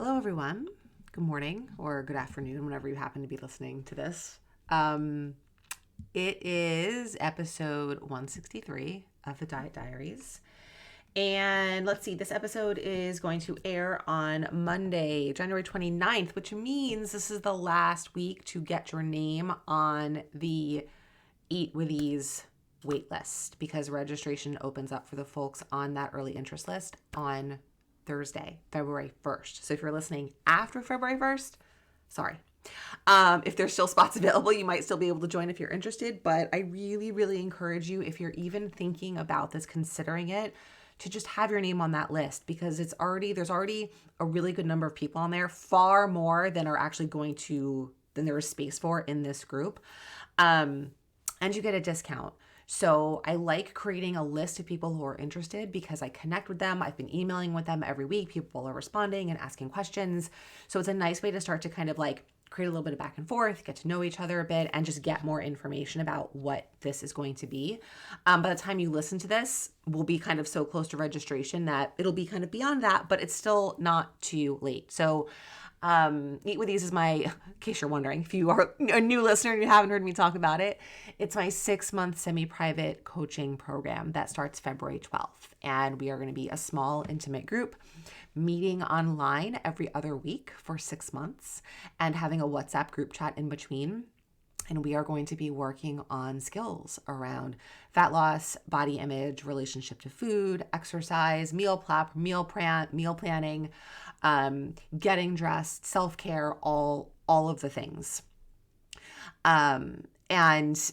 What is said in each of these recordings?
Hello, everyone. Good morning or good afternoon, whenever you happen to be listening to this. It is episode 163 of the Diet Diaries. And let's see, this episode is going to air on Monday, January 29th, which means this is the last week to get your name on the Eat With Ease waitlist because registration opens up for the folks on that early interest list on Thursday, February 1st. So if you're listening after February 1st, sorry. If there's still spots available, you might still be able to join if you're interested. But I really, really encourage you, if you're even thinking about this, considering it, to just have your name on that list because there's already a really good number of people on there, far more than are actually than there is space for in this group. And you get a discount. So I like creating a list of people who are interested because I connect with them. I've been emailing with them every week. People are responding and asking questions. So it's a nice way to start to kind of like create a little bit of back and forth, get to know each other a bit, and just get more information about what this is going to be. By the time you listen to this, we'll be kind of so close to registration that it'll be kind of beyond that, but it's still not too late. So Eat With Ease is in case you're wondering, if you are a new listener and you haven't heard me talk about it, it's my 6-month semi-private coaching program that starts February 12th. And we are going to be a small, intimate group meeting online every other week for 6 months and having a WhatsApp group chat in between. And we are going to be working on skills around fat loss, body image, relationship to food, exercise, meal planning, getting dressed, self-care, all of the things. And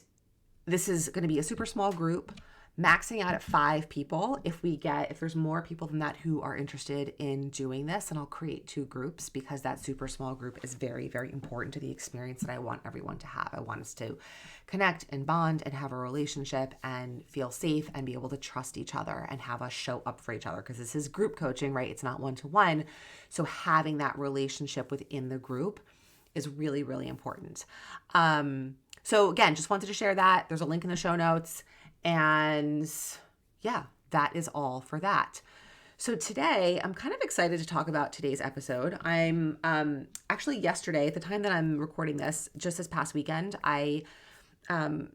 this is going to be a super small group, maxing out at 5 people. If there's more people than that who are interested in doing this, and I'll create 2 groups because that super small group is very, very important to the experience that I want everyone to have. I want us to connect and bond and have a relationship and feel safe and be able to trust each other and have us show up for each other because this is group coaching, right? It's not one-to-one. So having that relationship within the group is really, really important. So again, just wanted to share that. There's a link in the show notes. And yeah, that is all for that. So today, I'm kind of excited to talk about today's episode. I'm actually yesterday, at the time that I'm recording this, just this past weekend, I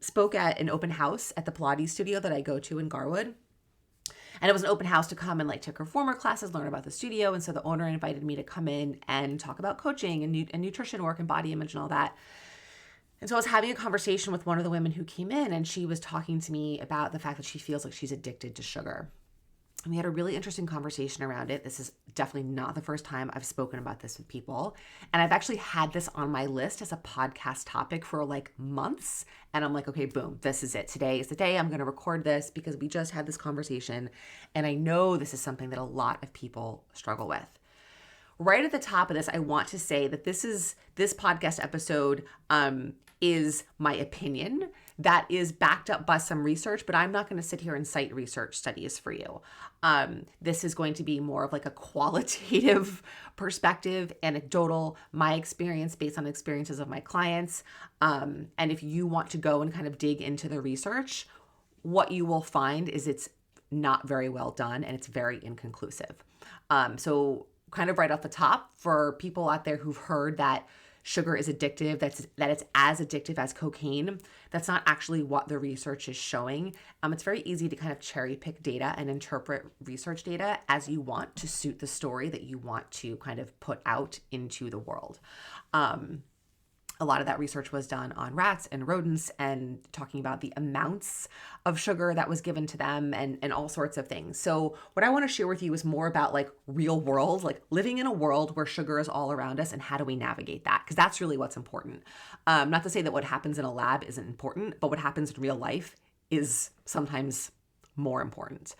spoke at an open house at the Pilates studio that I go to in Garwood. And it was an open house to come and like take reformer classes, learn about the studio. And so the owner invited me to come in and talk about coaching and nutrition work and body image and all that. And so I was having a conversation with one of the women who came in, and she was talking to me about the fact that she feels like she's addicted to sugar. And we had a really interesting conversation around it. This is definitely not the first time I've spoken about this with people. And I've actually had this on my list as a podcast topic for like months. And I'm like, okay, boom, this is it. Today is the day I'm going to record this because we just had this conversation. And I know this is something that a lot of people struggle with. Right at the top of this, I want to say that this podcast episode is my opinion that is backed up by some research, but I'm not going to sit here and cite research studies for you. This is going to be more of like a qualitative perspective, anecdotal, my experience based on experiences of my clients. And if you want to go and kind of dig into the research, what you will find is it's not very well done and it's very inconclusive. So kind of right off the top, for people out there who've heard that sugar is addictive, that it's as addictive as cocaine, that's not actually what the research is showing. It's very easy to kind of cherry pick data and interpret research data as you want to suit the story that you want to kind of put out into the world. A lot of that research was done on rats and rodents and talking about the amounts of sugar that was given to them and all sorts of things. So what I want to share with you is more about like real world, like living in a world where sugar is all around us and how do we navigate that? Because that's really what's important. Not to say that what happens in a lab isn't important, but what happens in real life is sometimes more important.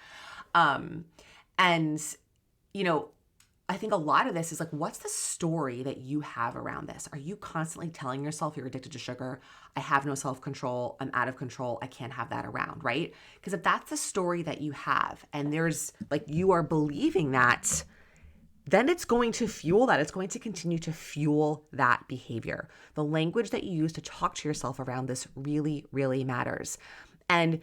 I think a lot of this is like, what's the story that you have around this? Are you constantly telling yourself you're addicted to sugar? I have no self-control. I'm out of control. I can't have that around, right? Because if that's the story that you have and there's like, you are believing that, then it's going to fuel that. It's going to continue to fuel that behavior. The language that you use to talk to yourself around this really, really matters. And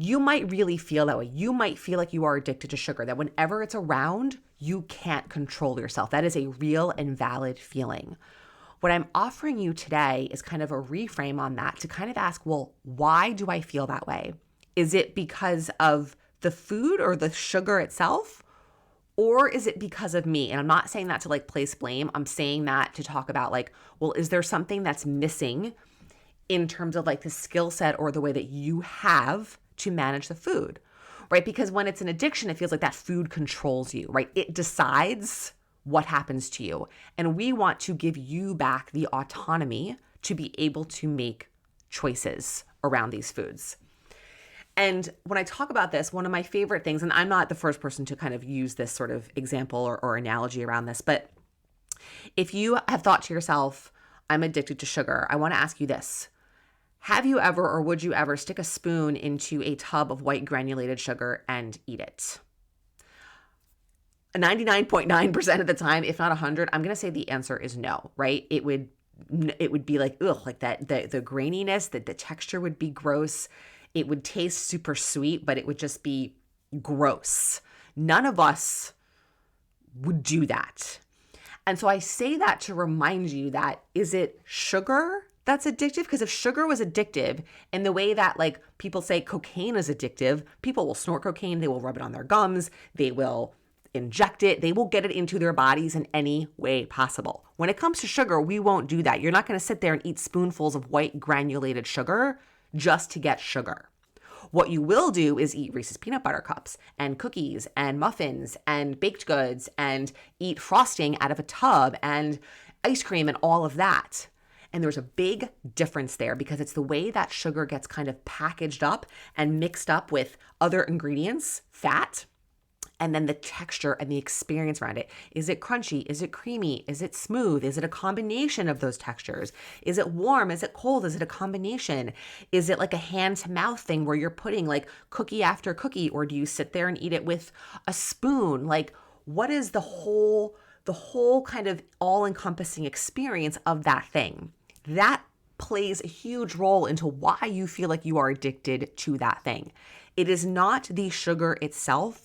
you might really feel that way. You might feel like you are addicted to sugar, that whenever it's around, you can't control yourself. That is a real and valid feeling. What I'm offering you today is kind of a reframe on that to kind of ask, well, why do I feel that way? Is it because of the food or the sugar itself? Or is it because of me? And I'm not saying that to like place blame. I'm saying that to talk about like, well, is there something that's missing in terms of like the skill set or the way that you have to manage the food, right? Because when it's an addiction, it feels like that food controls you, right? It decides what happens to you. And we want to give you back the autonomy to be able to make choices around these foods. And when I talk about this, one of my favorite things, and I'm not the first person to kind of use this sort of example or analogy around this, but if you have thought to yourself, I'm addicted to sugar, I want to ask you this. Have you ever or would you ever stick a spoon into a tub of white granulated sugar and eat it? 99.9% of the time, if not 100, I'm going to say the answer is no, right? It would be like, ugh, like that, the graininess, the texture would be gross. It would taste super sweet, but it would just be gross. None of us would do that. And so I say that to remind you that, is it sugar that's addictive? Because if sugar was addictive in the way that like people say cocaine is addictive, people will snort cocaine, they will rub it on their gums, they will inject it, they will get it into their bodies in any way possible. When it comes to sugar, we won't do that. You're not going to sit there and eat spoonfuls of white granulated sugar just to get sugar. What you will do is eat Reese's peanut butter cups and cookies and muffins and baked goods and eat frosting out of a tub and ice cream and all of that. And there's a big difference there because it's the way that sugar gets kind of packaged up and mixed up with other ingredients, fat, and then the texture and the experience around it. Is it crunchy? Is it creamy? Is it smooth? Is it a combination of those textures? Is it warm? Is it cold? Is it a combination? Is it like a hand to mouth thing where you're putting like cookie after cookie, or do you sit there and eat it with a spoon? Like, what is the whole kind of all-encompassing experience of that thing? That plays a huge role into why you feel like you are addicted to that thing. It is not the sugar itself.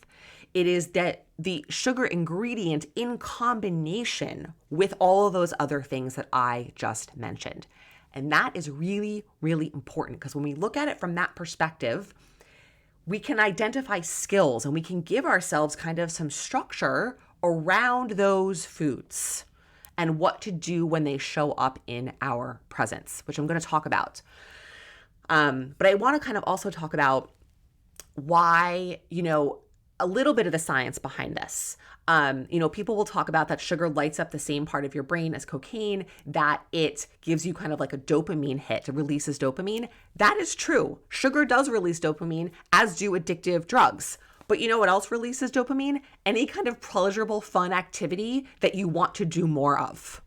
It is that the sugar ingredient in combination with all of those other things that I just mentioned. And that is really, really important because when we look at it from that perspective, we can identify skills and we can give ourselves kind of some structure around those foods and what to do when they show up in our presence, which I'm going to talk about. But I want to kind of also talk about why, a little bit of the science behind this. People will talk about that sugar lights up the same part of your brain as cocaine, that it gives you kind of like a dopamine hit, it releases dopamine. That is true. Sugar does release dopamine, as do addictive drugs. But you know what else releases dopamine? Any kind of pleasurable, fun activity that you want to do more of.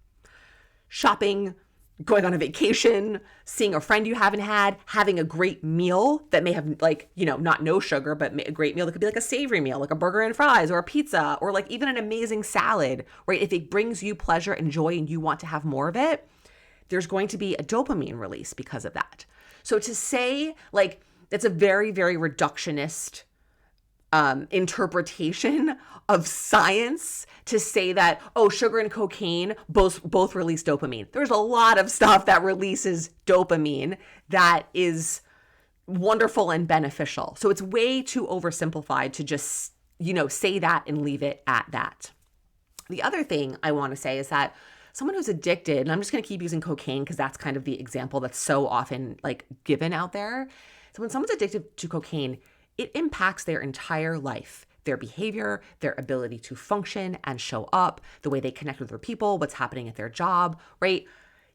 Shopping, going on a vacation, seeing a friend you haven't had, having a great meal that may have not no sugar, but a great meal that could be like a savory meal, like a burger and fries or a pizza, or like even an amazing salad, right? If it brings you pleasure and joy and you want to have more of it, there's going to be a dopamine release because of that. So to say like, it's a very, very reductionist interpretation of science to say that, sugar and cocaine both release dopamine. There's a lot of stuff that releases dopamine that is wonderful and beneficial. So it's way too oversimplified to just, say that and leave it at that. The other thing I want to say is that someone who's addicted, and I'm just going to keep using cocaine because that's kind of the example that's so often like given out there. So when someone's addicted to cocaine, it impacts their entire life, their behavior, their ability to function and show up, the way they connect with their people, what's happening at their job, right?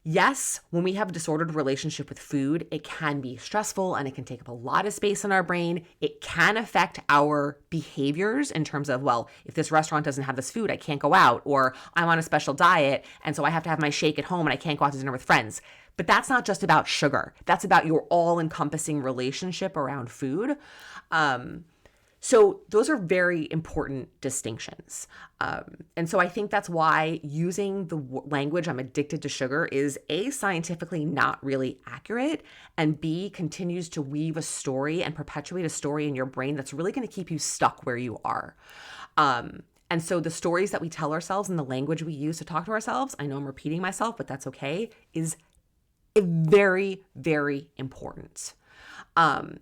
Yes, when we have a disordered relationship with food, it can be stressful and it can take up a lot of space in our brain. It can affect our behaviors in terms of, well, if this restaurant doesn't have this food, I can't go out, or I'm on a special diet, and so I have to have my shake at home and I can't go out to dinner with friends. But that's not just about sugar. That's about your all-encompassing relationship around food. So those are very important distinctions. And so I think that's why using the language "I'm addicted to sugar" is A, scientifically not really accurate, and B, continues to weave a story and perpetuate a story in your brain that's really going to keep you stuck where you are. And so the stories that we tell ourselves and the language we use to talk to ourselves, I know I'm repeating myself, but that's okay, is very, very important.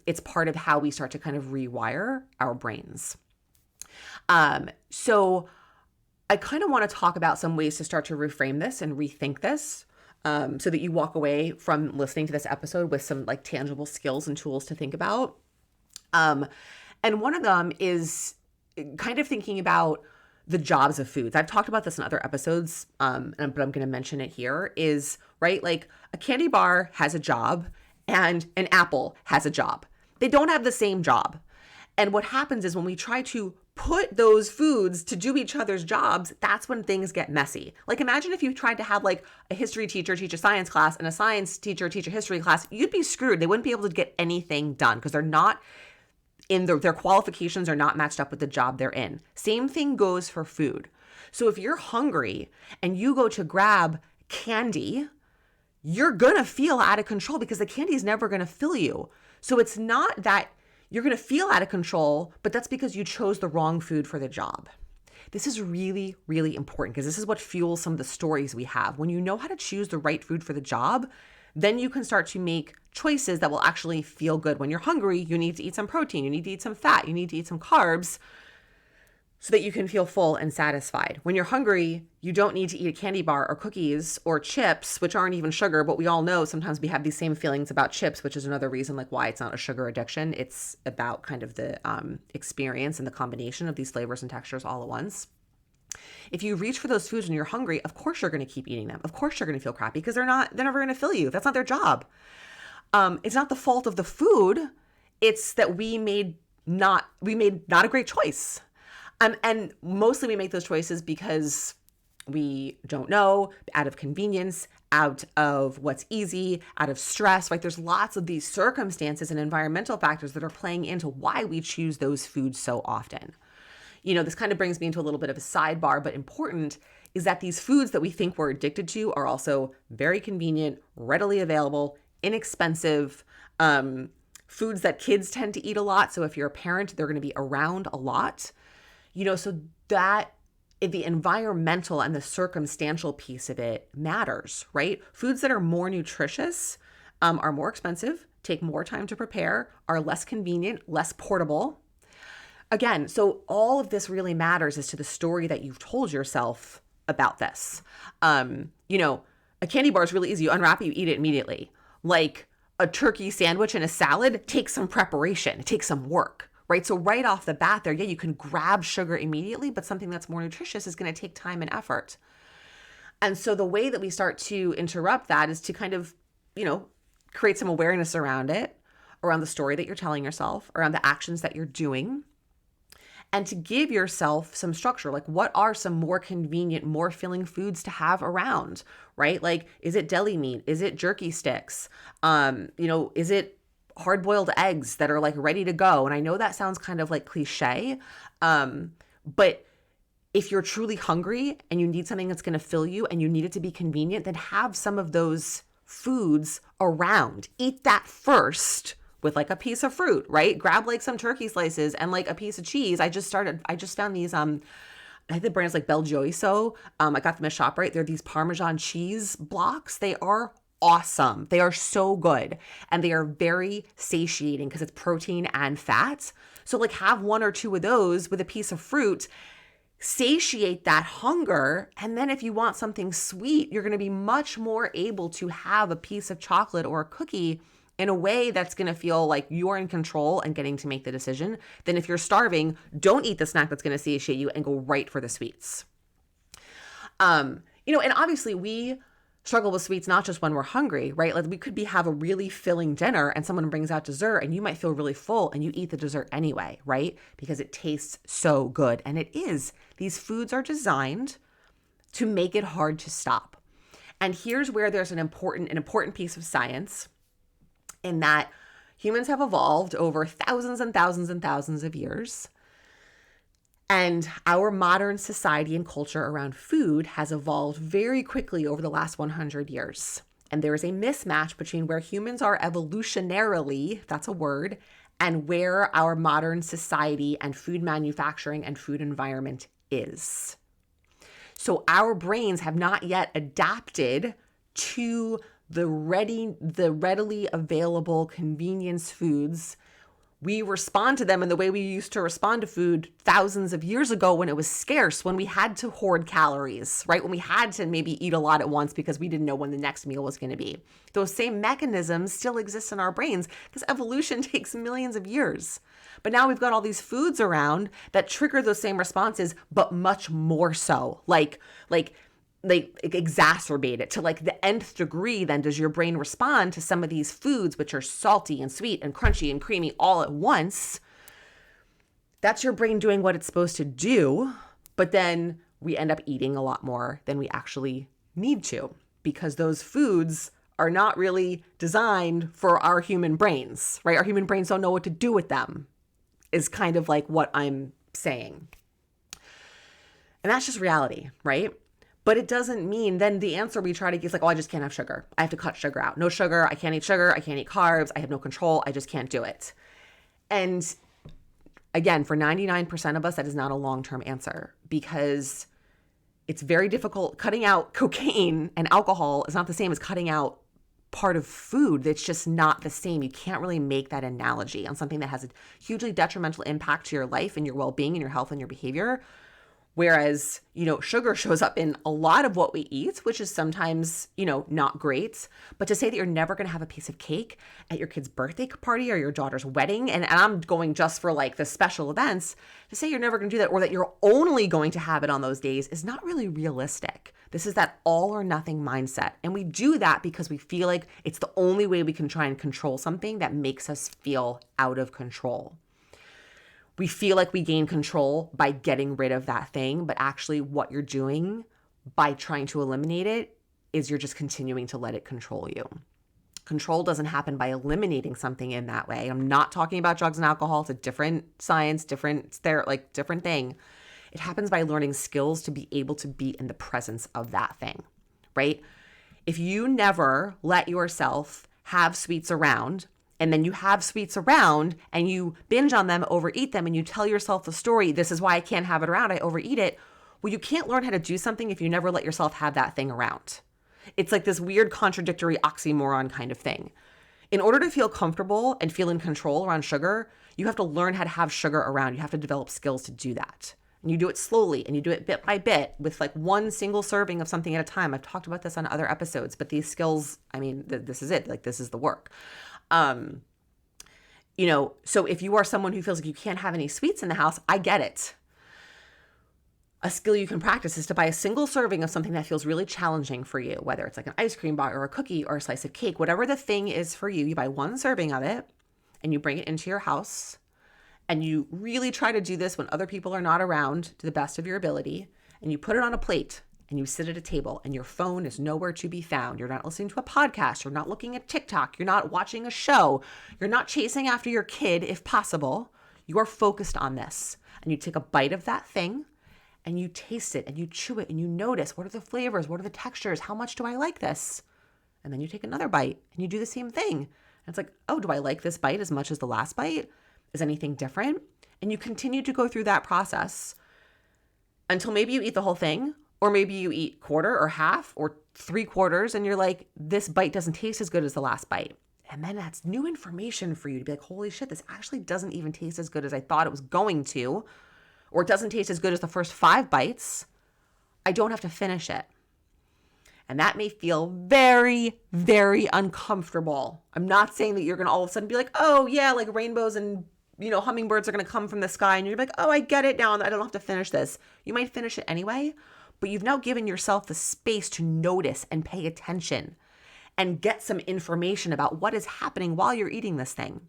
It's part of how we start to kind of rewire our brains. So I kind of want to talk about some ways to start to reframe this and rethink this, so that you walk away from listening to this episode with some like tangible skills and tools to think about. And one of them is kind of thinking about the jobs of foods. I've talked about this in other episodes, but I'm going to mention it here, is, right, like a candy bar has a job and an apple has a job. They don't have the same job. And what happens is when we try to put those foods to do each other's jobs, that's when things get messy. Like imagine if you tried to have like a history teacher teach a science class and a science teacher teach a history class, you'd be screwed. They wouldn't be able to get anything done because they're not in their qualifications are not matched up with the job they're in. Same thing goes for food. So if you're hungry and you go to grab candy, you're going to feel out of control because the candy is never going to fill you. So it's not that you're going to feel out of control, but that's because you chose the wrong food for the job. This is really, really important because this is what fuels some of the stories we have. When you know how to choose the right food for the job, then you can start to make choices that will actually feel good. When you're hungry, you need to eat some protein, you need to eat some fat, you need to eat some carbs so that you can feel full and satisfied. When you're hungry, you don't need to eat a candy bar or cookies or chips, which aren't even sugar, but we all know sometimes we have these same feelings about chips, which is another reason like why it's not a sugar addiction. It's about kind of the experience and the combination of these flavors and textures all at once. If you reach for those foods when you're hungry, of course you're going to keep eating them. Of course you're going to feel crappy because they're never going to fill you. That's not their job. It's not the fault of the food. It's that we made not a great choice. And mostly we make those choices because we don't know, out of convenience, out of what's easy, out of stress, right? There's lots of these circumstances and environmental factors that are playing into why we choose those foods so often. You know, this kind of brings me into a little bit of a sidebar, but important is that these foods that we think we're addicted to are also very convenient, readily available, inexpensive, foods that kids tend to eat a lot. So if you're a parent, they're going to be around a lot, you know, so that the environmental and the circumstantial piece of it matters, right? Foods that are more nutritious are more expensive, take more time to prepare, are less convenient, less portable. Again, so all of this really matters as to the story that you've told yourself about this. You know, a candy bar is really easy. You unwrap it, you eat it immediately. Like a turkey sandwich and a salad takes some preparation. It takes some work, right? So right off the bat there, yeah, you can grab sugar immediately, but something that's more nutritious is going to take time and effort. And so the way that we start to interrupt that is to kind of, you know, create some awareness around it, around the story that you're telling yourself, around the actions that you're doing, and to give yourself some structure. Like, what are some more convenient, more filling foods to have around, right? Like, is it deli meat? Is it jerky sticks? You know, is it hard-boiled eggs that are like ready to go? And I know that sounds kind of like cliche, but if you're truly hungry and you need something that's going to fill you and you need it to be convenient, then have some of those foods around. Eat that first with like a piece of fruit, right? Grab like some turkey slices and like a piece of cheese. I just found these, I think the brand is like Belgioiso. I got them at ShopRite. They're these Parmesan cheese blocks. They are awesome. They are so good. And they are very satiating because it's protein and fat. So like have one or two of those with a piece of fruit, satiate that hunger. And then if you want something sweet, you're going to be much more able to have a piece of chocolate or a cookie in a way that's going to feel like you're in control and getting to make the decision. Then if you're starving, don't eat the snack that's going to satiate you and go right for the sweets. You know, and obviously we struggle with sweets not just when we're hungry, right? Like we could have a really filling dinner and someone brings out dessert and you might feel really full and you eat the dessert anyway, right? Because it tastes so good. And it is. These foods are designed to make it hard to stop. And here's where there's an important piece of science, in that, Humans have evolved over thousands and thousands and thousands of years. And our modern society and culture around food has evolved very quickly over the last 100 years. And there is a mismatch between where humans are evolutionarily, if that's a word, and where our modern society and food manufacturing and food environment is. So our brains have not yet adapted to the readily available convenience foods. We respond to them in the way we used to respond to food thousands of years ago when it was scarce, when we had to hoard calories, right? When we had to maybe eat a lot at once because we didn't know when the next meal was going to be. Those same mechanisms still exist in our brains because evolution takes millions of years. But now we've got all these foods around that trigger those same responses, but much more so. Like they exacerbate it to like the nth degree. Then does your brain respond to some of these foods, which are salty and sweet and crunchy and creamy all at once? That's your brain doing what it's supposed to do. But then we end up eating a lot more than we actually need to, because those foods are not really designed for our human brains, right? Our human brains don't know what to do with them, is kind of like what I'm saying. And that's just reality, right? But it doesn't mean then the answer we try to get is like, oh, I just can't have sugar. I have to cut sugar out. No sugar. I can't eat sugar. I can't eat carbs. I have no control. I just can't do it. And again, for 99% of us, that is not a long-term answer, because it's very difficult. Cutting out cocaine and alcohol is not the same as cutting out part of food. It's just not the same. You can't really make that analogy on something that has a hugely detrimental impact to your life and your well-being and your health and your behavior. Whereas, sugar shows up in a lot of what we eat, which is sometimes, not great. But to say that you're never going to have a piece of cake at your kid's birthday party or your daughter's wedding, and I'm going just for like the special events, to say you're never going to do that, or that you're only going to have it on those days, is not really realistic. This is that all or nothing mindset. And we do that because we feel like it's the only way we can try and control something that makes us feel out of control. We feel like we gain control by getting rid of that thing, but actually what you're doing by trying to eliminate it is you're just continuing to let it control you. Control doesn't happen by eliminating something in that way. I'm not talking about drugs and alcohol. It's a different science, different thing. It happens by learning skills to be able to be in the presence of that thing, right? If you never let yourself have sweets around, and then you have sweets around and you binge on them, overeat them, and you tell yourself the story, this is why I can't have it around, I overeat it. Well, you can't learn how to do something if you never let yourself have that thing around. It's like this weird contradictory oxymoron kind of thing. In order to feel comfortable and feel in control around sugar, you have to learn how to have sugar around. You have to develop skills to do that. And you do it slowly, and you do it bit by bit with like one single serving of something at a time. I've talked about this on other episodes, but these skills, this is it. Like, this is the work. So if you are someone who feels like you can't have any sweets in the house, I get it. A skill you can practice is to buy a single serving of something that feels really challenging for you, whether it's like an ice cream bar or a cookie or a slice of cake, whatever the thing is for you. You buy one serving of it and you bring it into your house, and you really try to do this when other people are not around to the best of your ability, and you put it on a plate. And you sit at a table and your phone is nowhere to be found. You're not listening to a podcast. You're not looking at TikTok. You're not watching a show. You're not chasing after your kid if possible. You are focused on this. And you take a bite of that thing and you taste it and you chew it and you notice, what are the flavors? What are the textures? How much do I like this? And then you take another bite and you do the same thing. And it's like, oh, do I like this bite as much as the last bite? Is anything different? And you continue to go through that process until maybe you eat the whole thing. Or maybe you eat quarter or half or 3/4 and you're like, this bite doesn't taste as good as the last bite. And then that's new information for you to be like, holy shit, this actually doesn't even taste as good as I thought it was going to. Or it doesn't taste as good as the first 5 bites. I don't have to finish it. And that may feel very, very uncomfortable. I'm not saying that you're going to all of a sudden be like, oh yeah, like rainbows and hummingbirds are going to come from the sky. And you're like, oh, I get it now. I don't have to finish this. You might finish it anyway. But you've now given yourself the space to notice and pay attention and get some information about what is happening while you're eating this thing.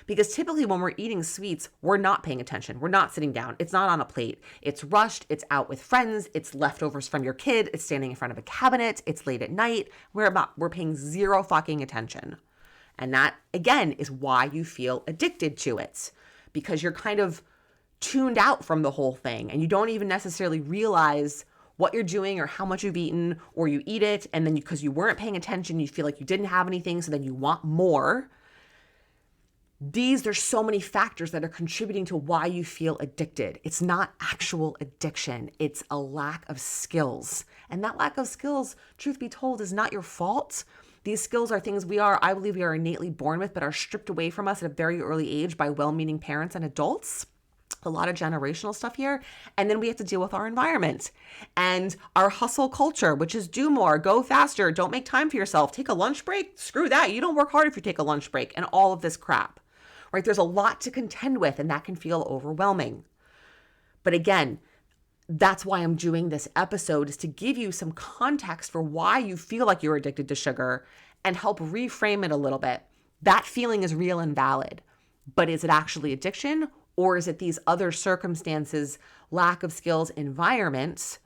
Because typically when we're eating sweets, we're not paying attention. We're not sitting down. It's not on a plate. It's rushed. It's out with friends. It's leftovers from your kid. It's standing in front of a cabinet. It's late at night. We're paying zero fucking attention. And that, again, is why you feel addicted to it, because you're kind of tuned out from the whole thing and you don't even necessarily realize what you're doing or how much you've eaten, or you eat it and then because you weren't paying attention, you feel like you didn't have anything, so then you want more. There's so many factors that are contributing to why you feel addicted. It's not actual addiction. It's a lack of skills. And that lack of skills, truth be told, is not your fault. These skills are things I believe we are innately born with, but are stripped away from us at a very early age by well-meaning parents and adults. A lot of generational stuff here. And then we have to deal with our environment and our hustle culture, which is do more, go faster, don't make time for yourself, take a lunch break. Screw that. You don't work hard if you take a lunch break, and all of this crap, right? There's a lot to contend with, and that can feel overwhelming. But again, that's why I'm doing this episode, is to give you some context for why you feel like you're addicted to sugar and help reframe it a little bit. That feeling is real and valid, but is it actually addiction? Or is it these other circumstances, lack of skills, environments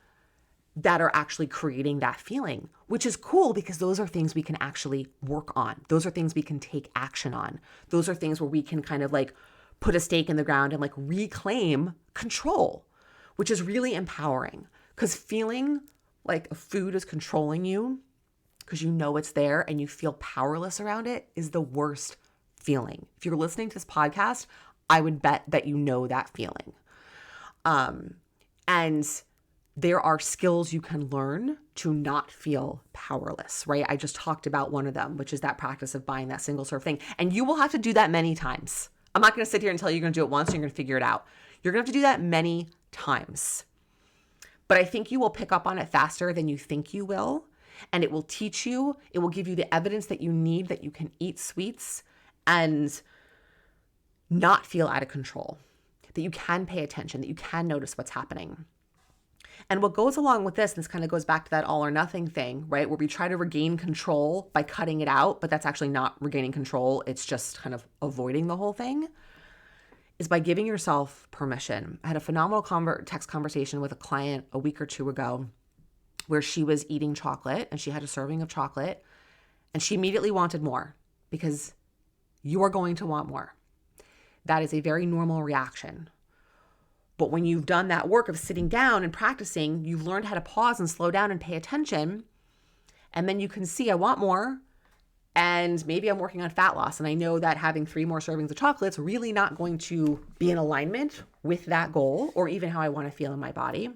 that are actually creating that feeling? Which is cool, because those are things we can actually work on. Those are things we can take action on. Those are things where we can kind of like put a stake in the ground and like reclaim control, which is really empowering. Because feeling like a food is controlling you because you know it's there and you feel powerless around it is the worst feeling. If you're listening to this podcast, I would bet that you know that feeling. And there are skills you can learn to not feel powerless, right? I just talked about one of them, which is that practice of buying that single serve thing. And you will have to do that many times. I'm not going to sit here and tell you you're going to do it once and you're going to figure it out. You're going to have to do that many times. But I think you will pick up on it faster than you think you will. And it will teach you, it will give you the evidence that you need, that you can eat sweets and not feel out of control, that you can pay attention, that you can notice what's happening. And what goes along with this, and this kind of goes back to that all or nothing thing, right? Where we try to regain control by cutting it out, but that's actually not regaining control. It's just kind of avoiding the whole thing, is by giving yourself permission. I had a phenomenal text conversation with a client a week or two ago where she was eating chocolate and she had a serving of chocolate and she immediately wanted more, because you are going to want more. That is a very normal reaction. But when you've done that work of sitting down and practicing, you've learned how to pause and slow down and pay attention. And then you can see, I want more. And maybe I'm working on fat loss. And I know that having 3 more servings of chocolate is really not going to be in alignment with that goal or even how I want to feel in my body.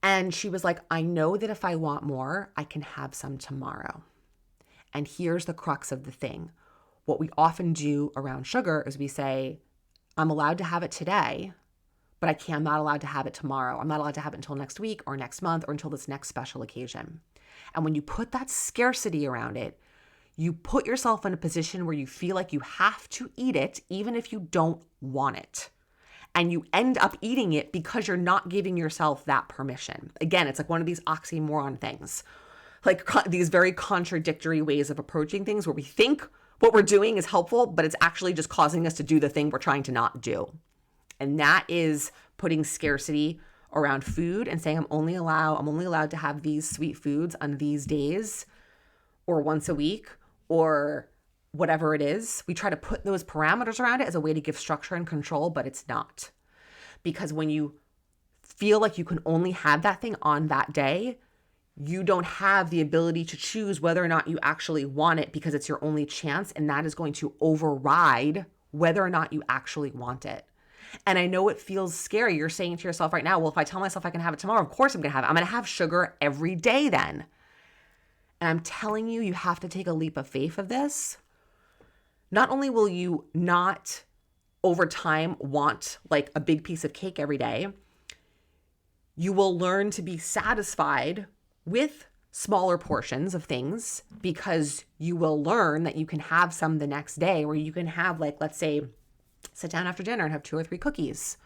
And she was like, I know that if I want more, I can have some tomorrow. And here's the crux of the thing. What we often do around sugar is we say, I'm allowed to have it today, but I'm not allowed to have it tomorrow. I'm not allowed to have it until next week or next month or until this next special occasion. And when you put that scarcity around it, you put yourself in a position where you feel like you have to eat it even if you don't want it. And you end up eating it because you're not giving yourself that permission. Again, it's like one of these oxymoron things, like these very contradictory ways of approaching things where we think what we're doing is helpful, but it's actually just causing us to do the thing we're trying to not do. And that is putting scarcity around food and saying, I'm only allowed to have these sweet foods on these days or once a week or whatever it is. We try to put those parameters around it as a way to give structure and control, but it's not. Because when you feel like you can only have that thing on that day, you don't have the ability to choose whether or not you actually want it, because it's your only chance, and that is going to override whether or not you actually want it. And I know it feels scary. You're saying to yourself right now, well, if I tell myself I can have it tomorrow, of course I'm going to have it. I'm going to have sugar every day then. And I'm telling you, you have to take a leap of faith of this. Not only will you not over time want like a big piece of cake every day, you will learn to be satisfied with smaller portions of things, because you will learn that you can have some the next day, where you can have, like, let's say, sit down after dinner and have 2 or 3 cookies.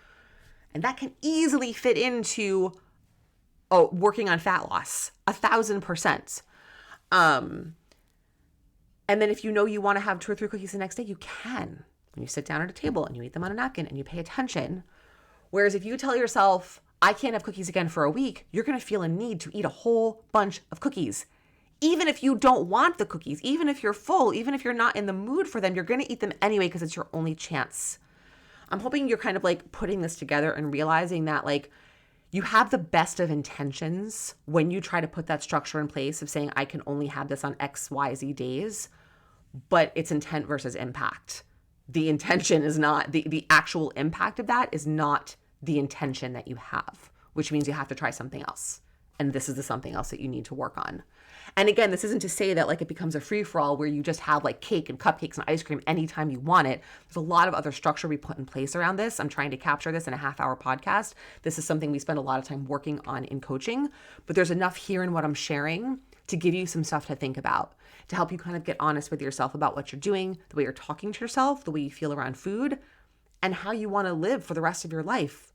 And that can easily fit into working on fat loss, 1,000%. And then if you know you want to have 2 or 3 cookies the next day, you can. When you sit down at a table and you eat them on a napkin and you pay attention. Whereas if you tell yourself, I can't have cookies again for a week, you're going to feel a need to eat a whole bunch of cookies, Even if you don't want the cookies, even if you're full, even if you're not in the mood for them, you're going to eat them anyway because it's your only chance. I'm hoping you're kind of like putting this together and realizing that like you have the best of intentions when you try to put that structure in place of saying, I can only have this on X, Y, Z days, but it's intent versus impact. The intention is not, the actual impact of that is not the intention that you have, which means you have to try something else. And this is the something else that you need to work on. And again, this isn't to say that like it becomes a free-for-all where you just have like cake and cupcakes and ice cream anytime you want it. There's a lot of other structure we put in place around this. I'm trying to capture this in a half-hour podcast. This is something we spend a lot of time working on in coaching, but there's enough here in what I'm sharing to give you some stuff to think about, to help you kind of get honest with yourself about what you're doing, the way you're talking to yourself, the way you feel around food, and how you want to live for the rest of your life.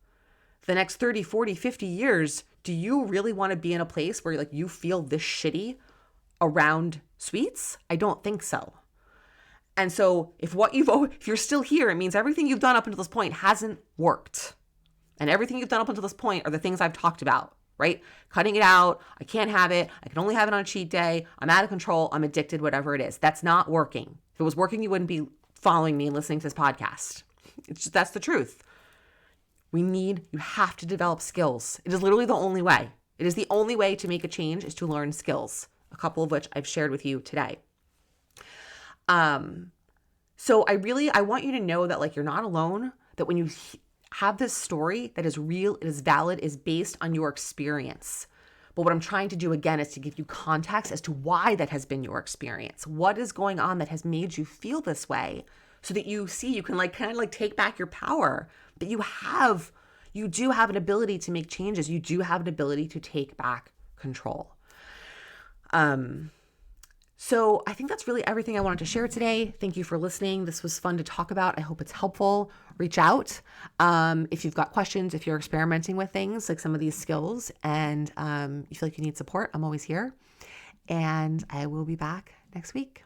For the next 30, 40, 50 years, do you really want to be in a place where like you feel this shitty around sweets? I don't think so. And so if you're still here, it means everything you've done up until this point hasn't worked. And everything you've done up until this point are the things I've talked about, right? Cutting it out. I can't have it. I can only have it on a cheat day. I'm out of control. I'm addicted, whatever it is. That's not working. If it was working, you wouldn't be following me and listening to this podcast. That's the truth. You have to develop skills. It is literally the only way. It is the only way to make a change is to learn skills, a couple of which I've shared with you today. So I want you to know that like you're not alone, that when you have this story that is real, it is valid, is based on your experience. But what I'm trying to do again is to give you context as to why that has been your experience. What is going on that has made you feel this way so that you can like kind of like take back your power, that you do have an ability to make changes. You do have an ability to take back control. So I think that's really everything I wanted to share today. Thank you for listening. This was fun to talk about. I hope it's helpful. Reach out if you've got questions, if you're experimenting with things like some of these skills and you feel like you need support. I'm always here. And I will be back next week.